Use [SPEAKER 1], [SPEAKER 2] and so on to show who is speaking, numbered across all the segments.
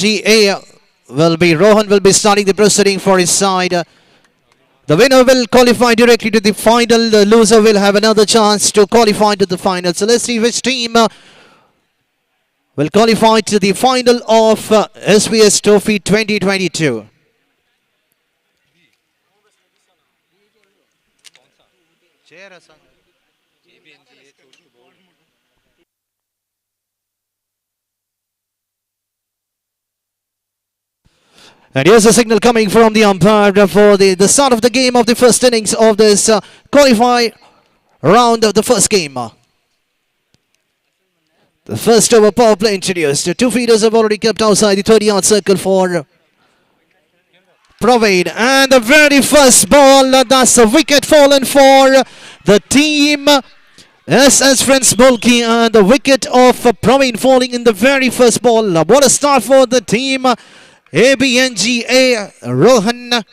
[SPEAKER 1] ABNGA Rohan will be starting the proceeding for his side. The winner will qualify directly to the final. The loser will have another chance to qualify to the final. So let's see which team will qualify to the final of SBS Trophy 2022. And here's a signal coming from the umpire for the start of the game of the first innings of this qualify round of the first game. The first over power play introduced. Two feeders have already kept outside the 30-yard circle for Praveen. And the very first ball, that's a wicket fallen for the team. SS Friends Bulky, and the wicket of Praveen falling in the very first ball. What a start for the team. ABNGA Rohan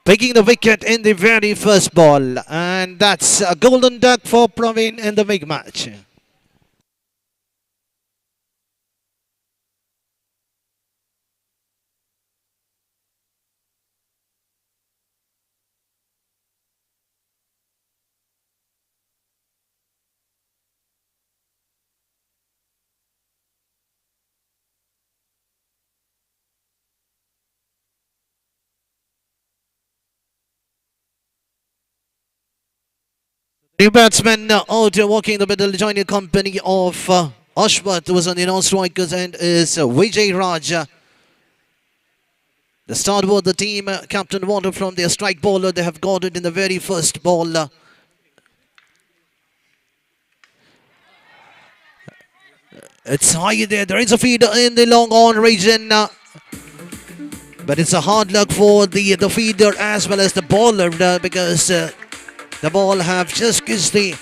[SPEAKER 1] picking the wicket in the very first ball. And that's a golden duck for Praveen in the big match. New batsman out walking the middle, joining the company of Ashwath, who was on the non-strikers end, is Vijay Raj. The start of the team, Captain Water from their strike bowler. They have got it in the very first ball. It's high there. There is a feeder in the long on region. But it's a hard luck for the feeder as well as the bowler because the ball have just kissed the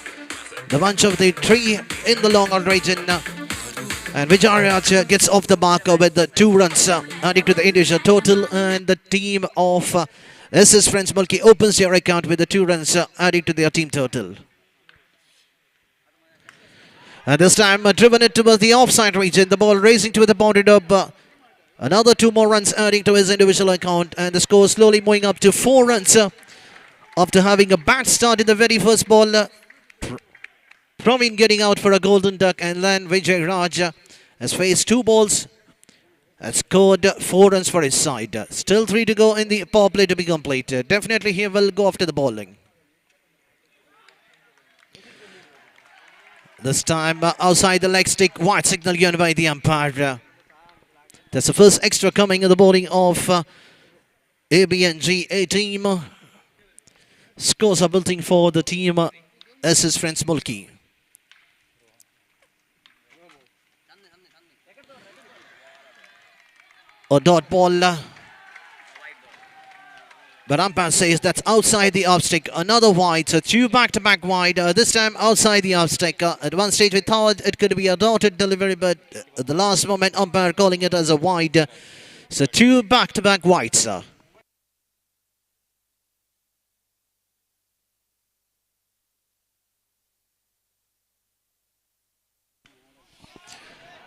[SPEAKER 1] bunch of the tree in the long on region. And Vijay gets off the mark with the 2 runs, adding to the individual total. And the team of SS Friends Mulki opens their account with the 2 runs, adding to their team total. And this time driven it towards the offside region. The ball racing to the boundary up. Another 2 more runs adding to his individual account. And the score slowly moving up to 4 runs. After having a bad start in the very first ball, Praveen getting out for a golden duck, and then Vijay Raj has faced 2 balls and scored 4 runs for his side. Still 3 to go in the power play to be completed. Definitely he will go after the bowling. This time outside the leg stick, white signal given by the umpire. That's the first extra coming in the bowling of ABNGA team. Scores are building for the team SS Friends Mulki. A dot ball. But umpire says that's outside the off stick. Another wide. So 2 back-to-back wide. This time outside the off stick. At one stage we thought it could be a dotted delivery, but at the last moment umpire calling it as a wide. So 2 back-to-back wides.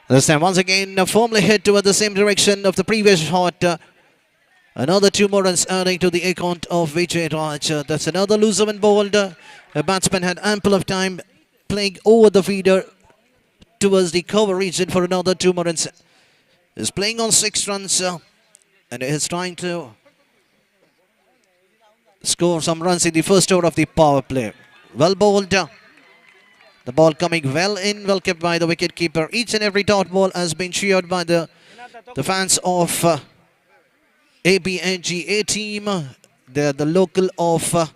[SPEAKER 1] This time once again firmly hit toward the same direction of the previous shot. Another 2 more runs adding to the account of Vijay Raj. That's another loser when bowled. The batsman had ample of time playing over the feeder towards the cover region for another 2 more runs. He's playing on 6 runs and is trying to score some runs in the first over of the power play. Well bowled. The ball coming well in, well kept by the wicketkeeper. Each and every dot ball has been cheered by the fans of ABNGA team. They're the local of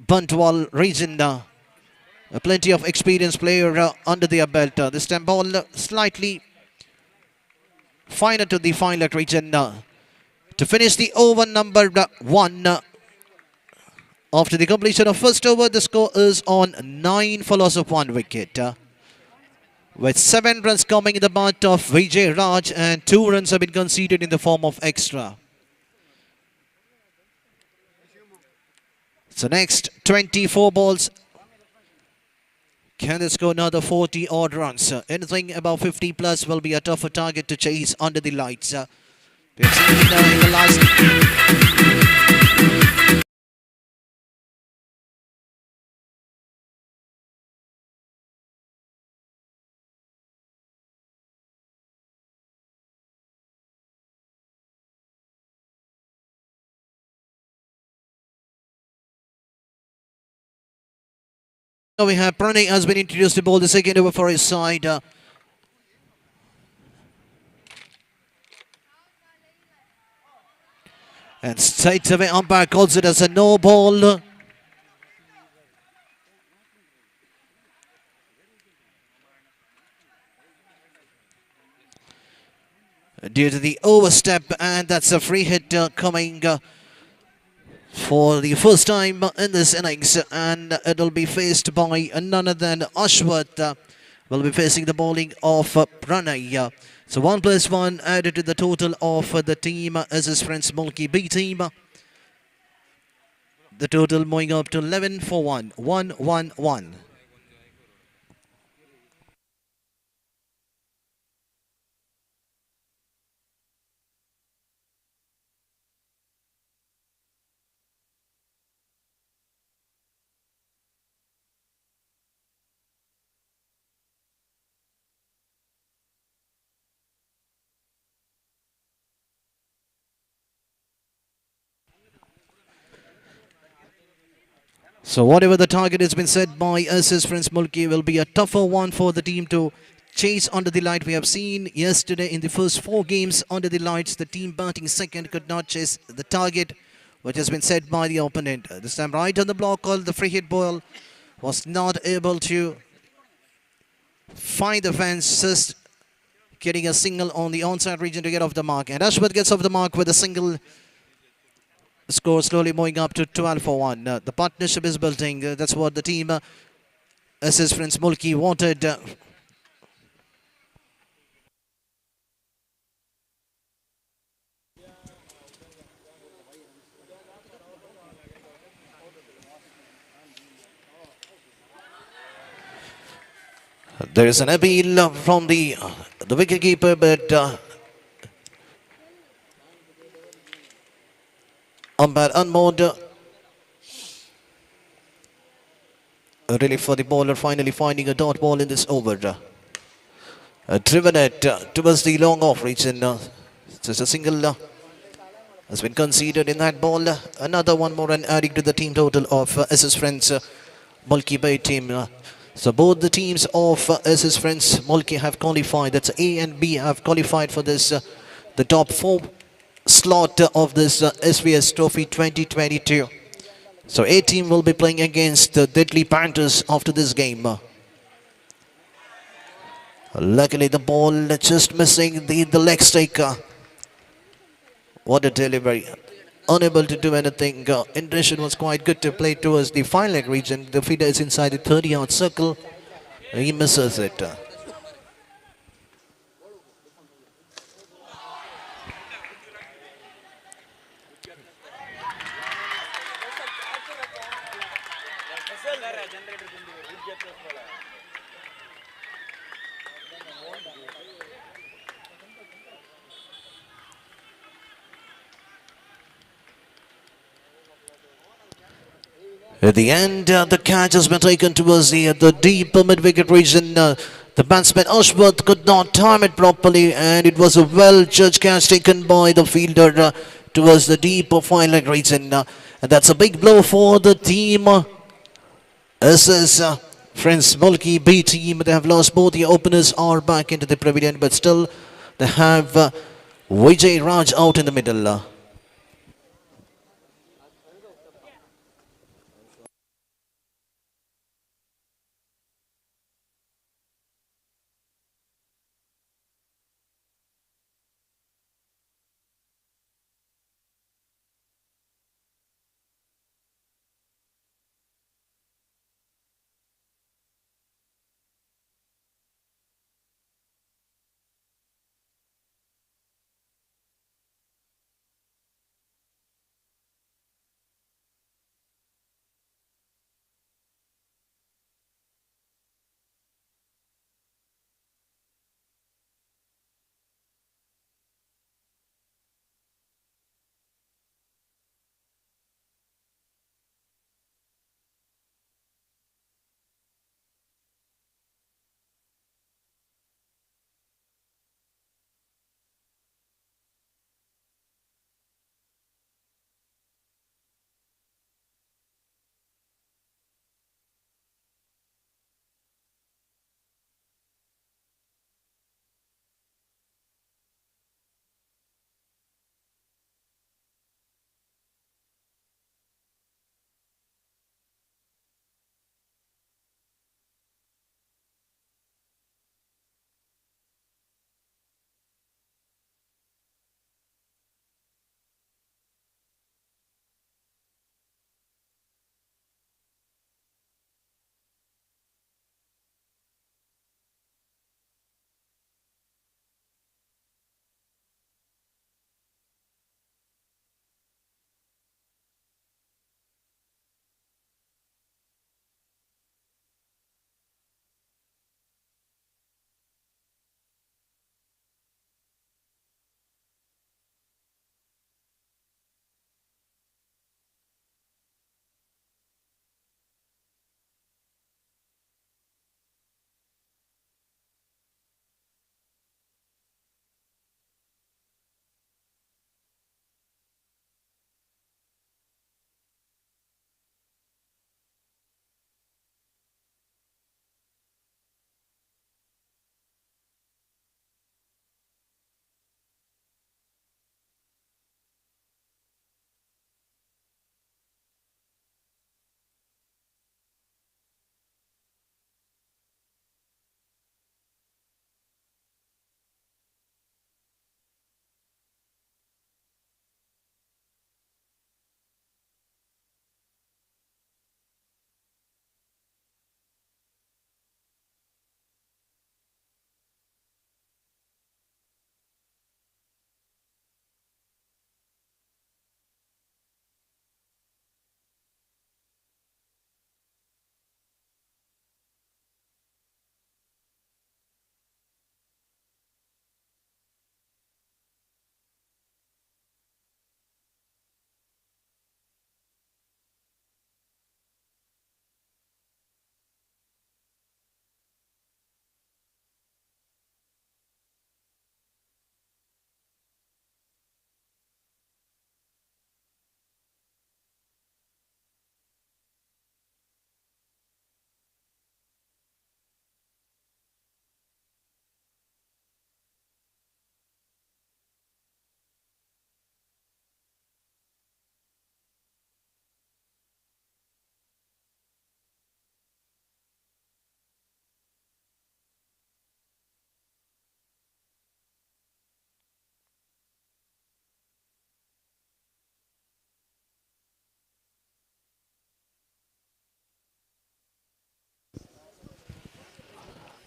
[SPEAKER 1] Bantwal region. Plenty of experienced player under their belt. This time ball slightly finer to the final region. To finish the over number 1. After the completion of first over, the score is on 9 for loss of 1 wicket. With 7 runs coming in the bat of Vijay Raj and 2 runs have been conceded in the form of extra. So next 24 balls Can they score another 40 odd runs? Anything above 50 plus will be a tougher target to chase under the lights. We've seen in the last. Now we have Pranay has been introduced to bowl the second over for his side. And straight away umpire calls it as a no ball. Due to the overstep, and that's a free hit coming for the first time in this innings, and it'll be faced by none other than Ashwath. Will be facing the bowling of Pranay. So 1+1 added to the total of the team as his friends Mulki B team. The total moving up to 11 for 1, 1-1-1. So whatever the target has been set by us, his friends Mulki, will be a tougher one for the team to chase under the light. We have seen yesterday in the first 4 games under the lights, the team batting second could not chase the target which has been set by the opponent. This time right on the block call, the free hit ball was not able to find the fence, just getting a single on the onside region to get off the mark. And Ashwath gets off the mark with a single. Score slowly moving up to 12 for 1. The partnership is building. That's what the team, as his friends Mulki, wanted. There is an appeal from the wicketkeeper, but umpire unmoored. Really for the bowler, finally finding a dot ball in this over. Driven it towards the long off region. Just a single has been conceded in that ball. Another one more and adding to the team total of SS Friends Mulki Bay team. So both the teams of SS Friends Mulki have qualified. That's A and B have qualified for this the top 4 slot of this SVS Trophy 2022. So A team will be playing against the Deadly Panthers after this game. Luckily the ball just missing the leg stick. What a delivery. Unable to do anything. Intention was quite good to play towards the fine leg region. The feeder is inside the 30-yard circle. He misses it. At the end, the catch has been taken towards the deep mid-wicket region. The batsman Ashwath could not time it properly, and it was a well-judged catch taken by the fielder towards the deep fine leg region. And that's a big blow for the team. This is friends Mulki B team. They have lost both the openers are back into the pavilion, but still they have Vijay Raj out in the middle.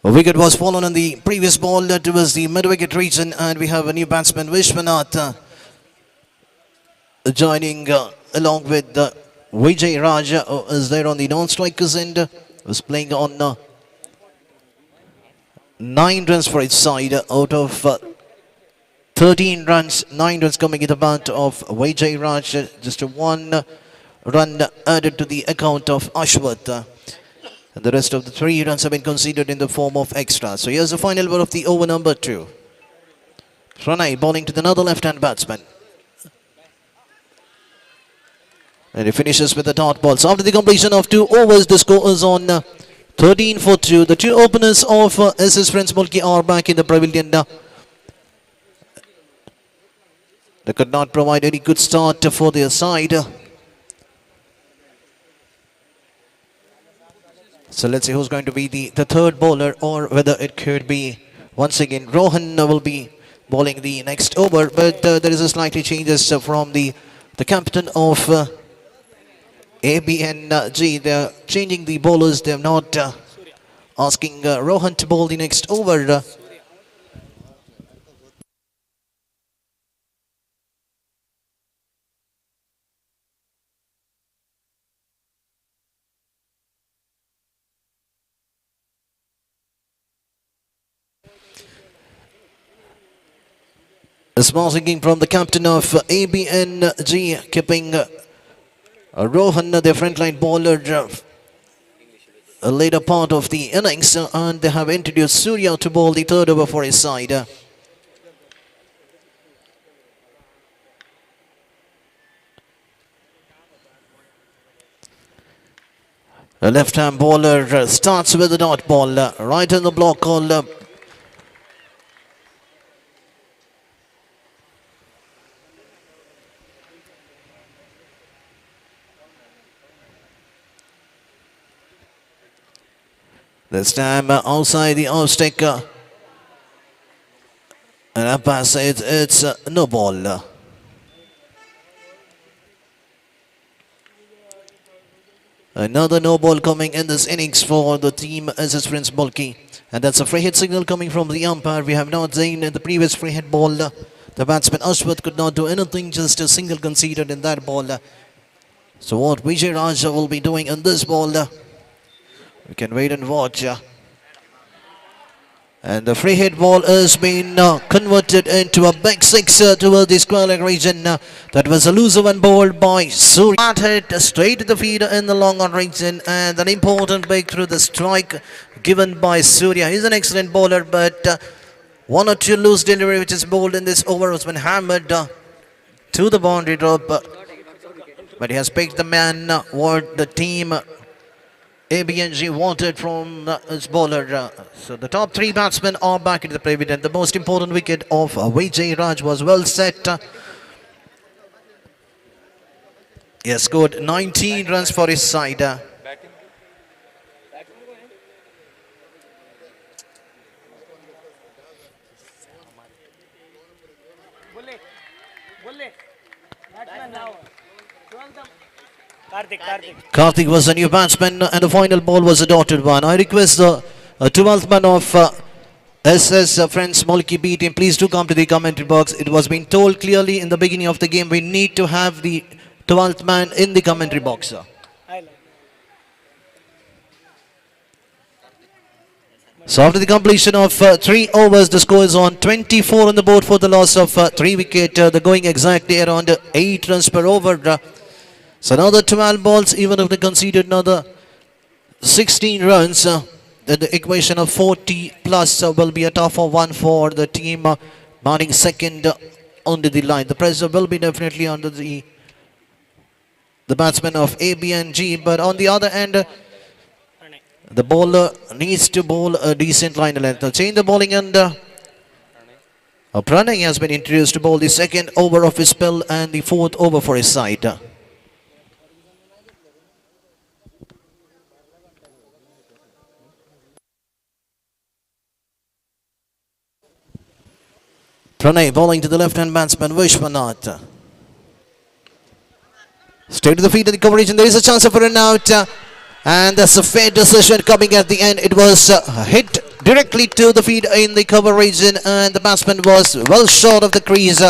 [SPEAKER 1] A wicket was fallen on the previous ball towards the mid-wicket region, and we have a new batsman, Vishwanath, joining along with Vijay Raja, who is there on the non-strikers end, was playing on 9 runs for his side out of 13 runs, 9 runs coming in the bat of Vijay Raja, just a 1 run added to the account of Ashwath. And the rest of the 3 runs have been conceded in the form of extra. So here's the final ball of the over number 2. Pranay bowling to the another left-hand batsman. And he finishes with the dot ball. So after the completion of 2 overs, the score is on 13 for 2. The 2 openers of SS Friends Mulki are back in the pavilion. They could not provide any good start for their side. So let's see who's going to be the third bowler, or whether it could be once again Rohan will be bowling the next over. But there is a slightly changes from the captain of ABNG. They're changing the bowlers. They're not asking Rohan to bowl the next over. A small sinking from the captain of ABNG, keeping Rohan, the frontline bowler, a later part of the innings, and they have introduced Surya to bowl the third over for his side. A left-hand bowler starts with the dot ball, right in the block called this time outside the off stick, and umpire says it's no ball. Another no ball coming in this innings for the team SS Friends Mulki, and that's a free hit signal coming from the umpire. We have not seen in the previous free hit ball. The batsman Ashwath could not do anything, just a single conceded in that ball. So what Vijay Raja will be doing in this ball, we can wait and watch. And the free hit ball has been converted into a big 6 towards the square leg region. That was a loser one bowled by Surya. That hit straight to the feeder in the long on region, and an important break through the strike given by Surya. He's an excellent bowler, but 1 or 2 loose delivery which is bowled in this over has been hammered to the boundary drop. But he has picked the man what the team ABNG wanted from his bowler. So the top 3 batsmen are back into the pavilion. The most important wicket of Vijay Raj was well set. He has scored 19 runs for his side. Karthik was a new batsman, and the final ball was a dotted one. I request the 12th man of SS Friends Mulki B team, please do come to the commentary box. It was being told clearly in the beginning of the game, we need to have the 12th man in the commentary box. So after the completion of 3 overs, the score is on 24 on the board for the loss of 3 wicket. They're going exactly around 8 runs per over. So another 12 balls, even if they conceded another 16 runs, then the equation of 40 plus will be a tougher one for the team batting second under the line. The pressure will be definitely under the batsman of ABNG, but on the other end, the bowler needs to bowl a decent line length. Now change the bowling, and Pranay has been introduced to bowl the second over of his spell and the 4th over for his side. Pranay bowling to the left-hand batsman Vishwanath. Straight to the feet of the coverage, and there is a chance for an out. And that's a fair decision coming at the end. It was hit directly to the feed in the cover region, and the batsman was well short of the crease.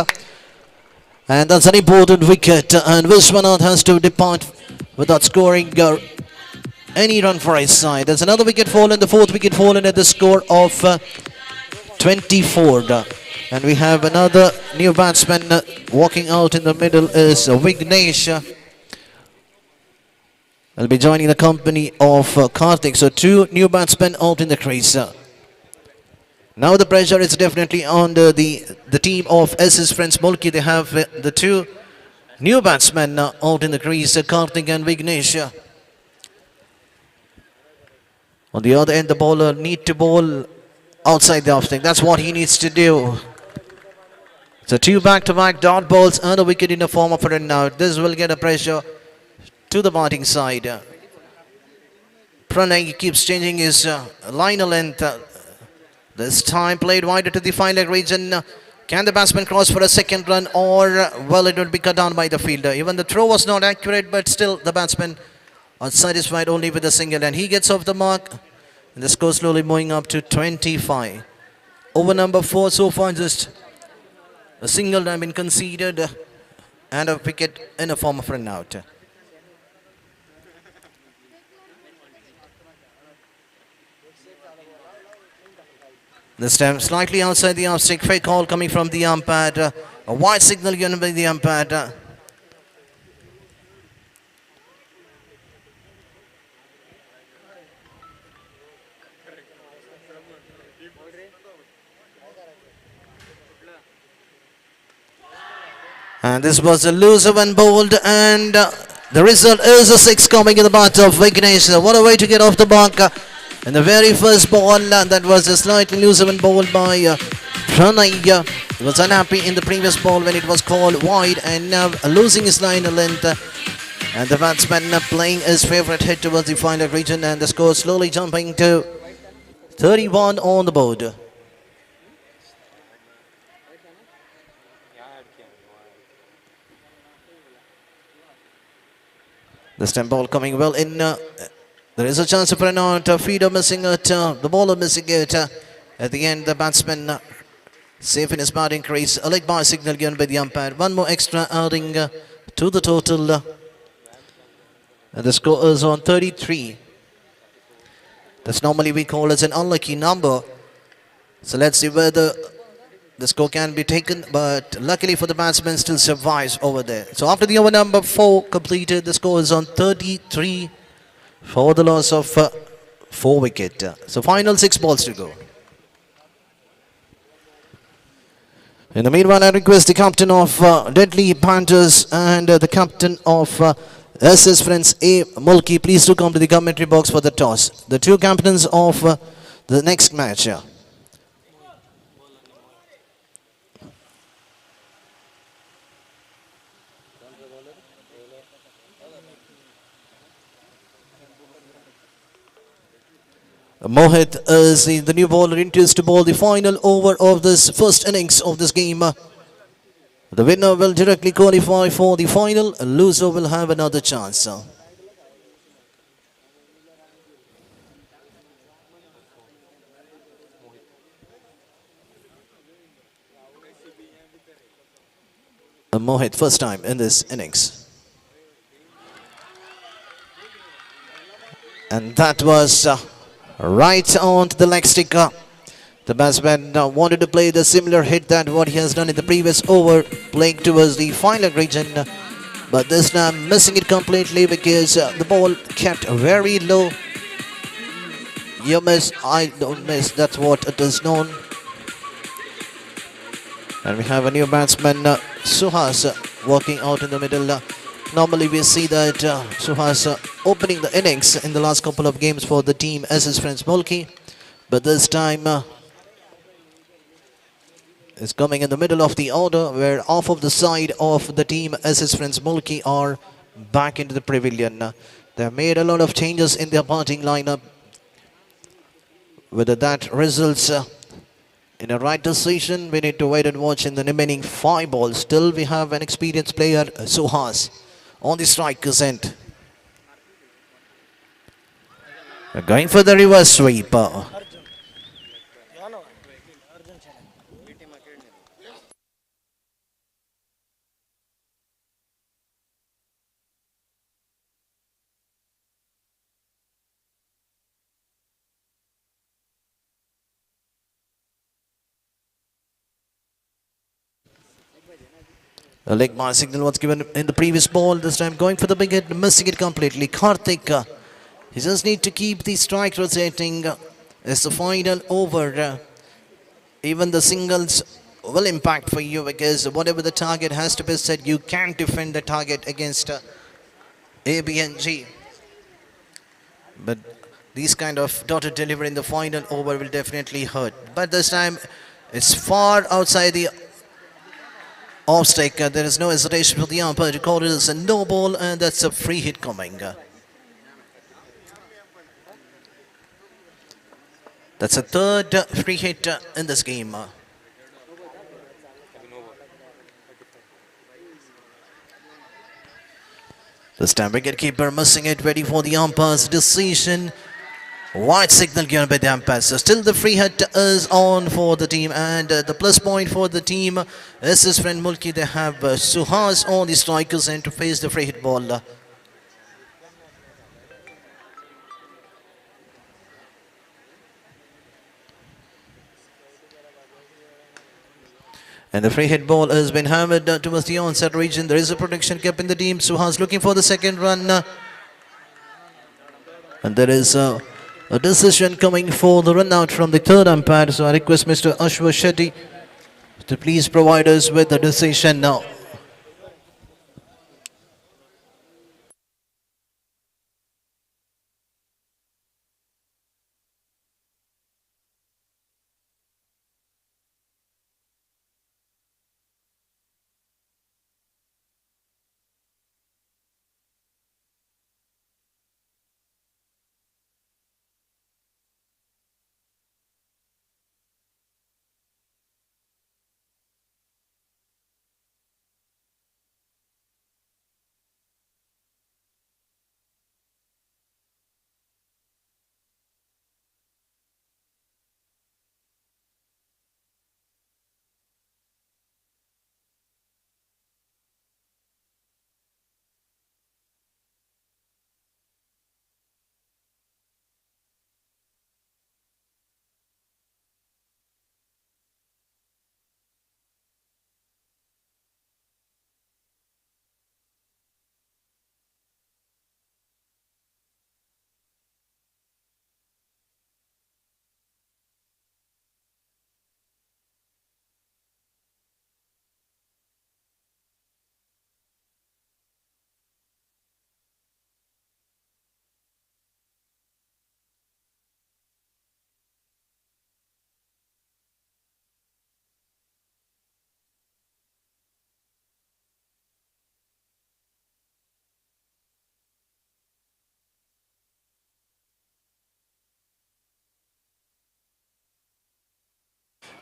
[SPEAKER 1] And that's an important wicket, and Vishwanath has to depart without scoring any run for his side. There's another wicket fallen, the fourth wicket fallen at the score of 24. And we have another new batsman walking out in the middle is Vignesh. Will be joining the company of Karthik. So two new batsmen out in the crease. Now the pressure is definitely on the team of SS Friends Mulki. They have the two new batsmen out in the crease, Karthik and Vignesh. On the other end, the bowler need to bowl outside the off stump. That's what he needs to do. So two back-to-back dot balls and a wicket in the form of a run out. This will get a pressure to the batting side. Pranay keeps changing his line of length. This time played wider to the 5-leg region. Can the batsman cross for a second run, or well, it will be cut down by the fielder. Even the throw was not accurate, but still the batsman are satisfied only with a single, and he gets off the mark. And the score slowly moving up to 25. Over number 4 so far, just a single has been conceded and a wicket in a form of run out. This time slightly outside the off stick, fake call coming from the umpire. A wide signal given by the umpire. And this was a loser when bowled, and the result is a 6 coming in the bat of Vignesh. What a way to get off the mark. And the very first ball, that was a slightly looser when bowled by Pranay. He was unhappy in the previous ball when it was called wide, and now losing his line of length. And the batsman playing his favourite hit towards the final region, and the score slowly jumping to 31 on the board. This time ball coming well in. There is a chance for an out. Feeder missing it. The bowler missing it. At the end, the batsman safe in his batting crease. A leg by signal given by the umpire. One more extra adding to the total. And the score is on 33. That's normally we call as an unlucky number. So let's see whether the score can be taken, but luckily for the batsman still survives over there. So after the over number 4 completed, the score is on 33 for the loss of 4 wicket. So final 6 balls to go. In the meanwhile, I request the captain of Deadly Panthers and the captain of SS Friends A. Mulki, please do come to the commentary box for the toss. The two captains of the next match. Mohit is the new bowler introduced to bowl the final over of this first innings of this game. The winner will directly qualify for the final. A loser will have another chance. Mohit, first time in this innings. And that was right on to the leg stick. The batsman wanted to play the similar hit that what he has done in the previous over, playing towards the final region. But this time missing it completely because the ball kept very low. You miss, I don't miss, that's what it is known. And we have a new batsman, Suhas, walking out in the middle. Normally we see that Suhas opening the innings in the last couple of games for the team SS Friends Mulki. But this time is coming in the middle of the order, where half of the side of the team SS Friends Mulki are back into the pavilion. They have made a lot of changes in their batting lineup. Whether that results in a right decision, we need to wait and watch in the remaining 5 balls. Still we have an experienced player, Suhas, on the striker's end. Going for the reverse sweep. A leg by signal was given in the previous ball. This time going for the big hit, missing it completely. Karthik, he just need to keep the strike rotating. It's the final over. Even the singles will impact for you because whatever the target has to be set, you can't defend the target against ABNG. But these kind of dotted delivery in the final over will definitely hurt. But this time it's far outside the off stake. There is no hesitation for the umpire to call it as a no ball, and that's a free hit coming. That's a third free hit in this game. This time wicketkeeper missing it, ready for the umpire's decision. White signal given by the umpire. So still the free hit is on for the team, and the plus point for the team is his friend Mulki. They have Suhas on the strikers and to face the free hit ball. And the free hit ball has been hammered towards the onset region. There is a protection kept in the team. Suhas looking for the second run. And there is a decision coming for the run out from the third umpire. So I request Mr. Ashwa Shetty to please provide us with the decision now.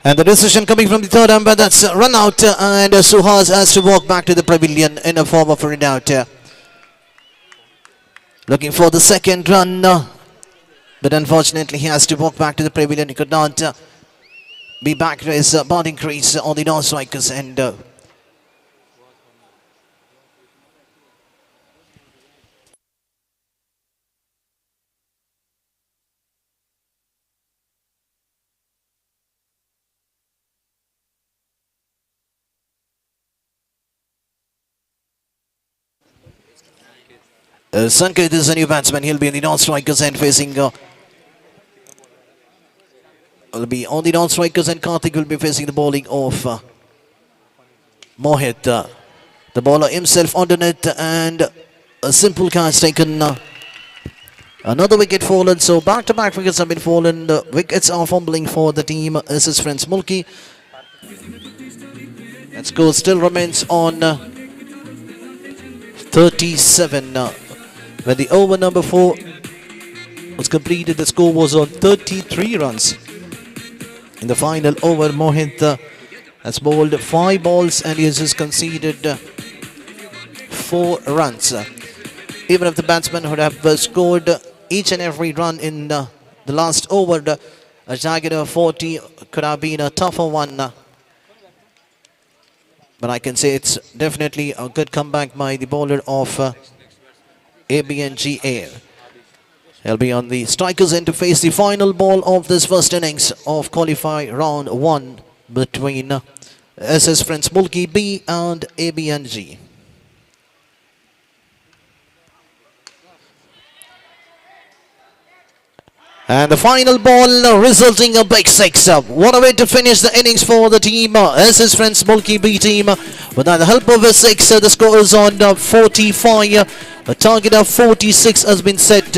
[SPEAKER 1] And the decision coming from the third umpire, that's run out, and Suhas has to walk back to the pavilion in a form of a run out. Looking for the second run, but unfortunately he has to walk back to the pavilion. He could not be back to his batting crease on the non-strikers end. Sanket is a new batsman. He'll be in the non-strikers end facing... will be on the non-strikers, and Karthik will be facing the bowling of Mohit. The bowler himself on the net, and a simple catch taken. Another wicket fallen, so back-to-back wickets have been fallen. The wickets are fumbling for the team. This is friends Mulki. And score still remains on 37. When the over number 4 was completed, the score was on 33 runs. In the final over, Mohit has bowled 5 balls and he has just conceded 4 runs. Even if the batsman would have scored each and every run in the last over, a target of 40 could have been a tougher one. But I can say it's definitely a good comeback by the bowler of ABNGA. He'll be on the strikers end to face the final ball of this first innings of Qualify round 1 between SS Friends Mulki B and ABNG. And the final ball resulting a big six. What a way to finish the innings for the team. SS Friends Mulki B team. With the help of a six, the score is on 45. A target of 46 has been set.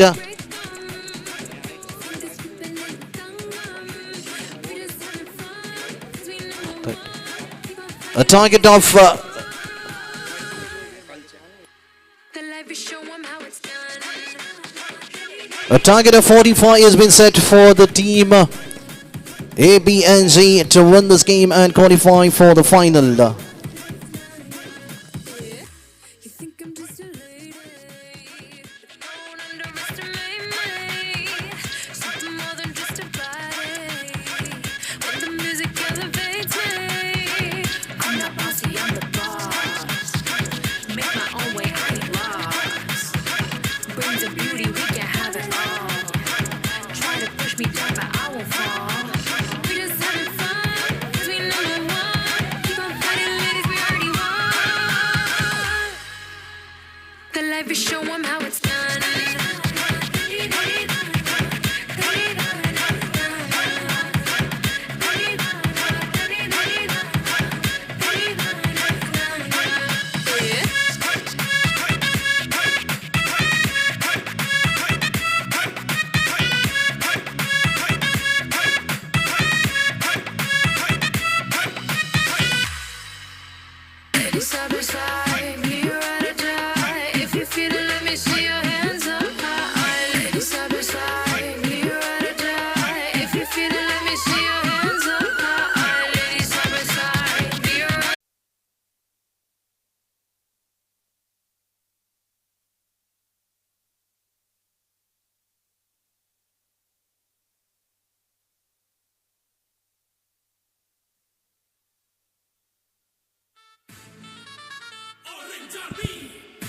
[SPEAKER 1] A target of a target of 45 has been set for the team ABNG to win this game and qualify for the final.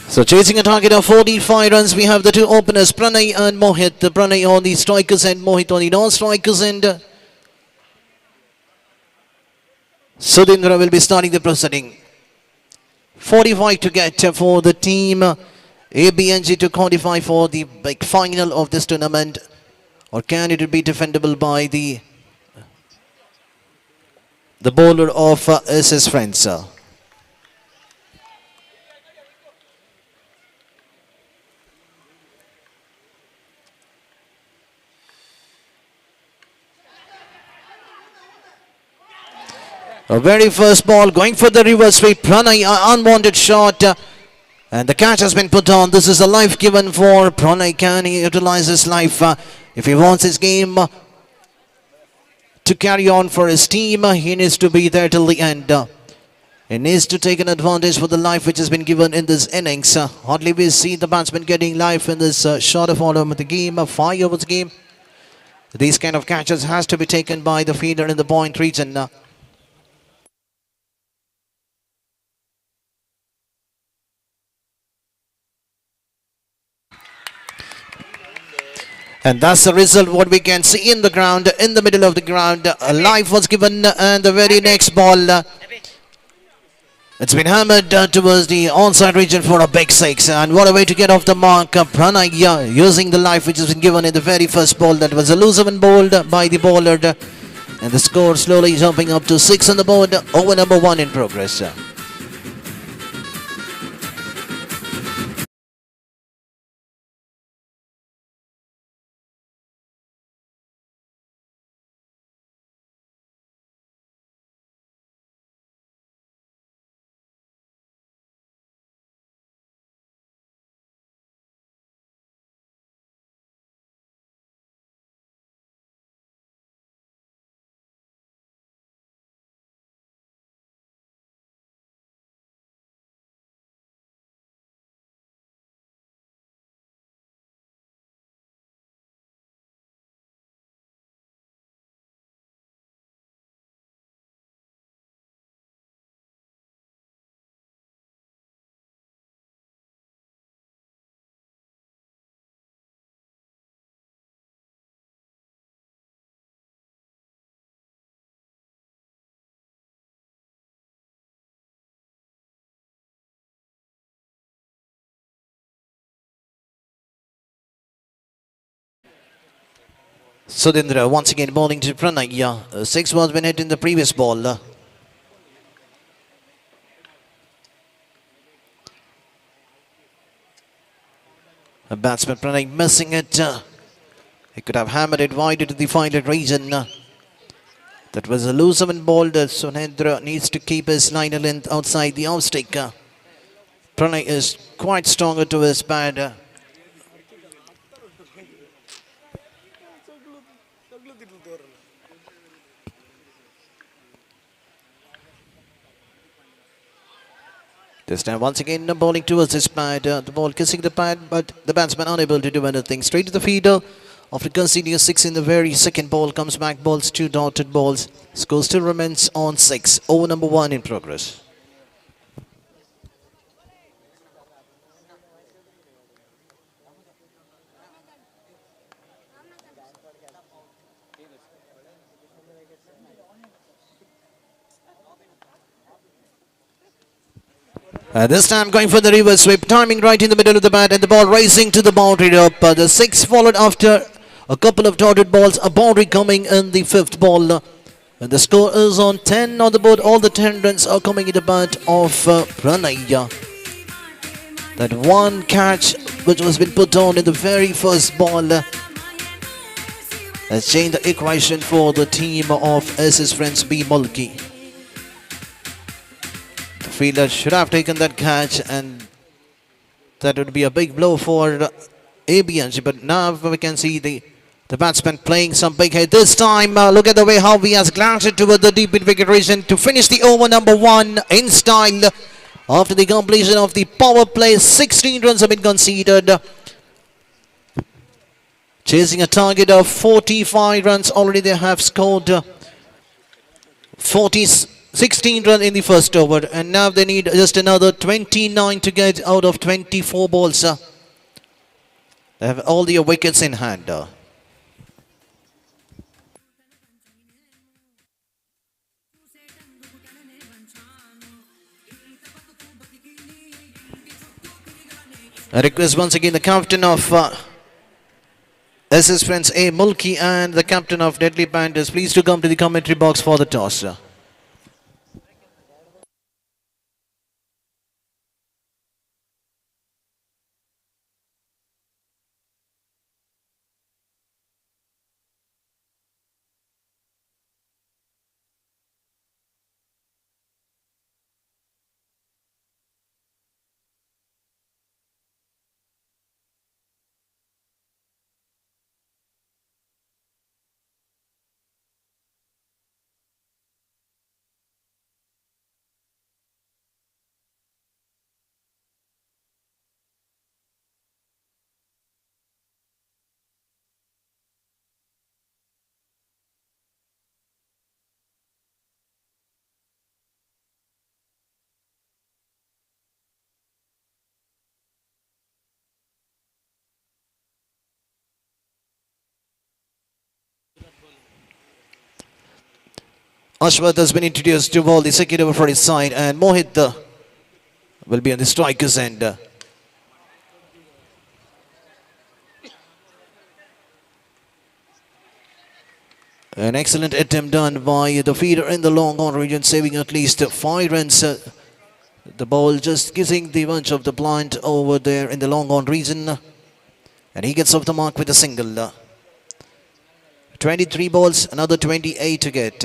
[SPEAKER 1] So chasing a target of 45 runs, we have the two openers, Pranay and Mohit. Pranay on the strikers end, Mohit on the non-strikers end. Sudhindra will be starting the proceeding. 45 to get for the team ABNG to qualify for the big final of this tournament. Or can it be defendable by the bowler of SS Friends? A very first ball going for the reverse sweep. Pranay, unwanted shot. And the catch has been put on. This is a life given for Pranay. Can he utilize his life if he wants his game to carry on for his team? He needs to be there till the end. He needs to take an advantage for the life which has been given in this innings. Hardly we see the batsman getting life in this short of order of the game, 5 overs game. These kind of catches has to be taken by the fielder in the point region. And that's the result what we can see in the ground, in the middle of the ground. A life was given and the very next ball, it's been hammered towards the onside region for a big six. And what a way to get off the mark. Pranay using the life which has been given in the very first ball. That was elusive and bowled by the bowler. And the score slowly jumping up to 6 on the board. Over number 1 in progress. Sudhindra once again bowling to Pranay. 6 was been hit in the previous ball. A batsman Pranay missing it. He could have hammered it wide into the final region. That was a loose and ball. Sunendra needs to keep his liner length outside the off stick. Pranay is quite stronger to his pad. This time once again bowling towards his pad. The ball kissing the pad, but the batsman unable to do anything. Straight to the feeder. After conceding a 6 in the very second ball, comes back, balls 2 dotted balls. Score still remains on 6. Over number 1 in progress. This time going for the reverse sweep, timing right in the middle of the bat and the ball racing to the boundary up. The 6 followed after a couple of dotted balls, a boundary coming in the 5th ball. And the score is on 10 on the board. All the 10 runs are coming in the bat of Pranay. That one catch which was been put on in the very first ball has changed the equation for the team of SS Friends B Mulki. The fielder should have taken that catch and that would be a big blow for ABNG, but now we can see the batsman playing some big hit. This time, look at the way how he has glanced it toward the deep in wicket region to finish the over number 1 in style. After the completion of the power play, 16 runs have been conceded. Chasing a target of 45 runs, already they have scored 16 runs in the first over. And now they need just another 29 to get out of 24 balls. They have all the wickets in hand. I request once again the captain of SS Friends A Mulki and the captain of Deadly Panthers, please to come to the commentary box for the toss. Ashwath has been introduced to ball the second over for his side, and Mohit will be on the striker's end. An excellent attempt done by the feeder in the long on region, saving at least 5 runs. The ball just kissing the bunch of the blind over there in the long on region, and he gets off the mark with a single. 23 balls, another 28 to get.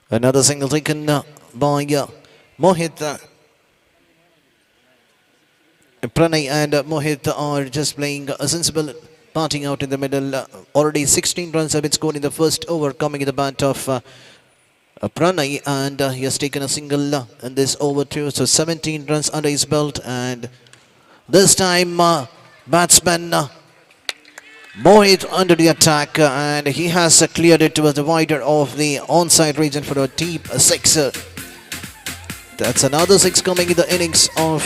[SPEAKER 1] Another single taken by Mohit. Pranay and Mohit are just playing a sensible parting out in the middle. Already 16 runs have been scored in the first over, coming in the bat of Pranay, and he has taken a single in this over too. So 17 runs under his belt, and this time batsman Mohit under the attack, and he has cleared it towards the wider of the onside region for a deep 6. That's another 6 coming in the innings of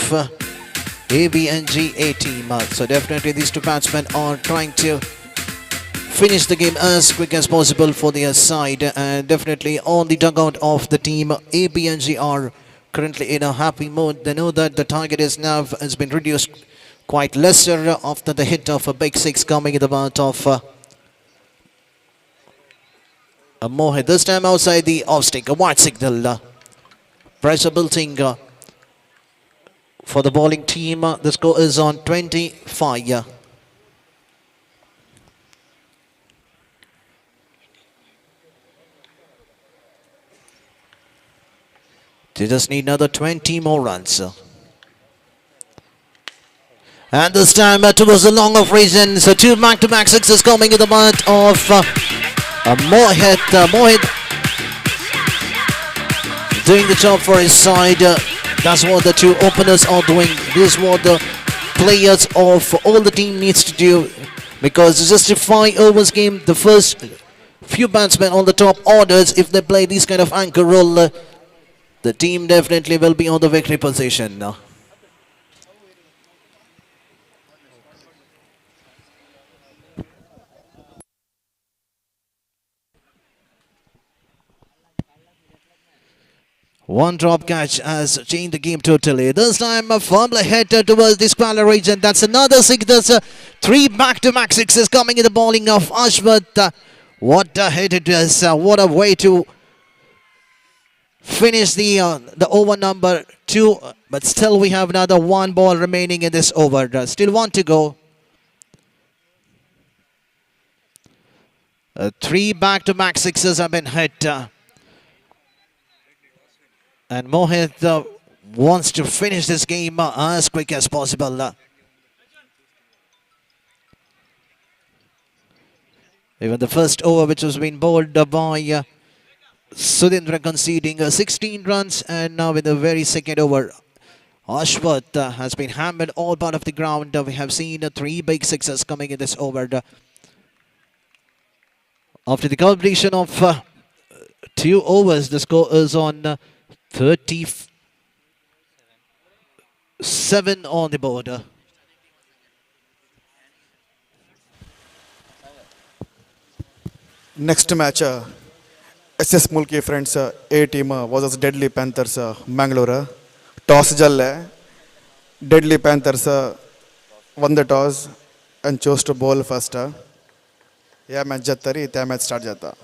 [SPEAKER 1] ABNG A team. So definitely these two batsmen are trying to finish the game as quick as possible for their side, and definitely on the dugout of the team ABNG are currently in a happy mood. They know that the target is now has been reduced quite lesser after the hit of a big 6 coming in the bat of Mohit. This time outside the off stick, a white signal. Pressure building for the bowling team. The score is on 25. They just need another 20 more runs. And this time towards the long off region. So 2 back-to-back 6s coming in the bat of Mohit. Mohit doing the job for his side. That's what the 2 openers are doing. This is what the players of all the team needs to do, because it's just a 5 overs game. The first few batsmen on the top orders, if they play this kind of anchor role, the team definitely will be on the victory position now. One drop catch has changed the game totally. This time a firmly hit towards the square region. That's another 6. That's 3 back-to-back 6s coming in the bowling of Ashwath. What a hit it is. What a way to finish the over number 2. But still we have another 1 ball remaining in this over. Still 1 to go. 3 back-to-back 6s have been hit. And Mohit wants to finish this game as quick as possible. Even the first over, which was being bowled by Sudhindra, conceding 16 runs, and now in the very second over, Ashwath has been hammered all part of the ground. We have seen 3 big 6s coming in this over. After the completion of 2 overs, the score is on 37 on the board.
[SPEAKER 2] Next match, SS Mulki friends A team was Deadly Panthers Mangalore. Toss jalle. Deadly Panthers won the toss and chose to bowl first. Yeah, match jattari, त्या match start jata.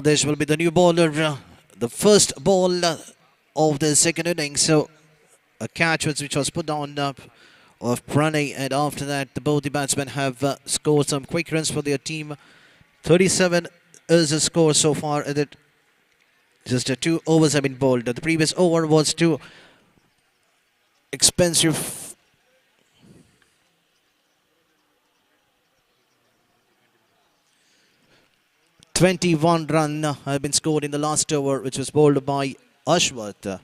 [SPEAKER 1] This will be the new bowler, the first ball of the second innings. So a catch which was put on of Pranay, and after that both the batsmen have scored some quick runs for their team. 37 is the score so far, and it just 2 overs have been bowled. The previous over was too expensive. 21 run have been scored in the last over, which was bowled by Ashwath.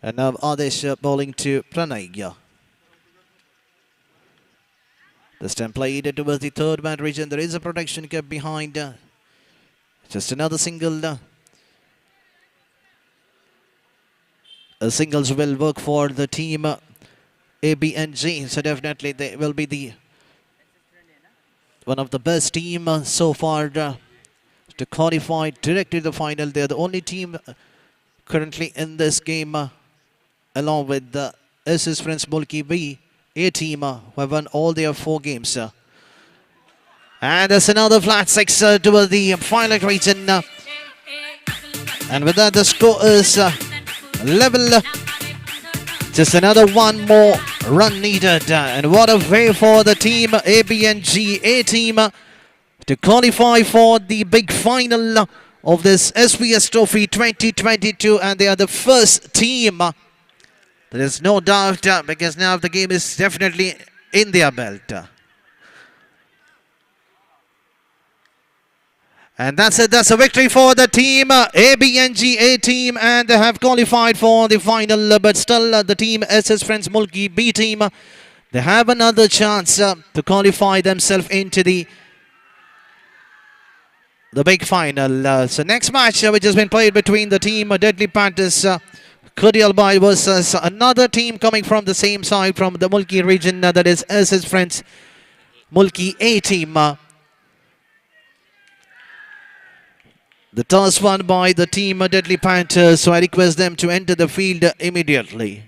[SPEAKER 1] And now Adesh bowling to Pranay. This time played towards the third man region. There is a protection kept behind. Just another single. Singles will work for the team ABNG. So definitely they will be the one of the best team so far to qualify directly to the final. They are the only team currently in this game, along with the SS Friends Mulki B A team, who have won all their 4 games. And there's another flat 6 towards the final region. And with that, the score is level. Just another 1 more run needed. And what a way for the team ABNG A team to qualify for the big final of this SBS Trophy 2022. And they are the first team There is no doubt because now the game is definitely in their belt. And that's it. That's a victory for the team ABNG A team, and they have qualified for the final. But still, the team SS Friends Mulki B team, they have another chance to qualify themselves into the big final. So next match, which has been played between the team Deadly Panthers Kudialbai versus another team coming from the same side from the Mulki region, that is SS Friends Mulki A team. The toss won by the team Deadly Panthers, so I request them to enter the field immediately.